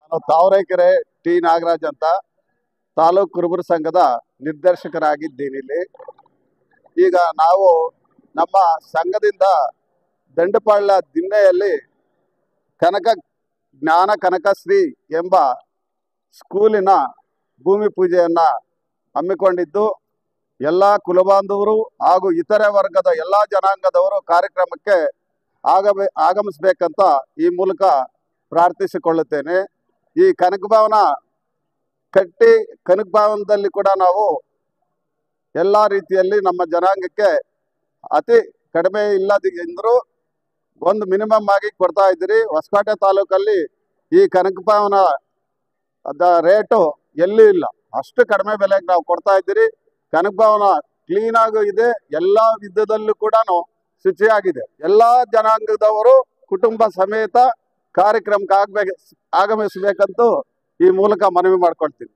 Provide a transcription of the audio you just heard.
ನಾನು ತಾವರೆಕೆರೆ ಟಿ ನಾಗರಾಜ್ ಅಂತ ತಾಲೂಕು ಕುರುಬರ ಸಂಘದ ನಿರ್ದೇಶಕರಾಗಿದ್ದೀನಿ ಇಲ್ಲಿ. ಈಗ ನಾವು ನಮ್ಮ ಸಂಘದಿಂದ ದಂಡಪಾಳ್ಯ ದಿಣ್ಣೆಯಲ್ಲಿ ಕನಕ ಜ್ಞಾನ ಕನಕಶ್ರೀ ಎಂಬ ಸ್ಕೂಲಿನ ಭೂಮಿ ಪೂಜೆಯನ್ನ ಹಮ್ಮಿಕೊಂಡಿದ್ದು, ಎಲ್ಲ ಕುಲಬಾಂಧವರು ಹಾಗೂ ಇತರೆ ವರ್ಗದ ಎಲ್ಲ ಜನಾಂಗದವರು ಕಾರ್ಯಕ್ರಮಕ್ಕೆ ಆಗಮಿಸಬೇಕಂತ ಈ ಮೂಲಕ ಪ್ರಾರ್ಥಿಸಿಕೊಳ್ಳುತ್ತೇನೆ. ಈ ಕನಕ ಭವನ ಕಟ್ಟಿ ಕನಕ ಭವನದಲ್ಲಿ ಕೂಡ ನಾವು ಎಲ್ಲ ರೀತಿಯಲ್ಲಿ ನಮ್ಮ ಜನಾಂಗಕ್ಕೆ ಅತಿ ಕಡಿಮೆ ಇಲ್ಲದಿದ್ದರೂ ಒಂದು ಮಿನಿಮಮ್ ಆಗಿ ಕೊಡ್ತಾ ಇದ್ದೀರಿ. ಹೊಸಕೋಟೆ ತಾಲೂಕಲ್ಲಿ ಈ ಕನಕ ಭವನ ರೇಟು ಎಲ್ಲೂ ಇಲ್ಲ, ಅಷ್ಟು ಕಡಿಮೆ ಬೆಲೆಗೆ ನಾವು ಕೊಡ್ತಾ ಇದ್ದೀರಿ. ಕನಕ ಭವನ ಕ್ಲೀನಾಗೂ ಇದೆ, ಎಲ್ಲ ವಿಧದಲ್ಲೂ ಕೂಡ ಶುಚಿಯಾಗಿದೆ. ಎಲ್ಲ ಜನಾಂಗದವರು ಕುಟುಂಬ ಸಮೇತ ಕಾರ್ಯಕ್ರಮಕ್ಕೆ ಆಗಮಿಸಬೇಕಂತೂ ಈ ಮೂಲಕ ಮನವಿ ಮಾಡ್ಕೊಳ್ತೀನಿ.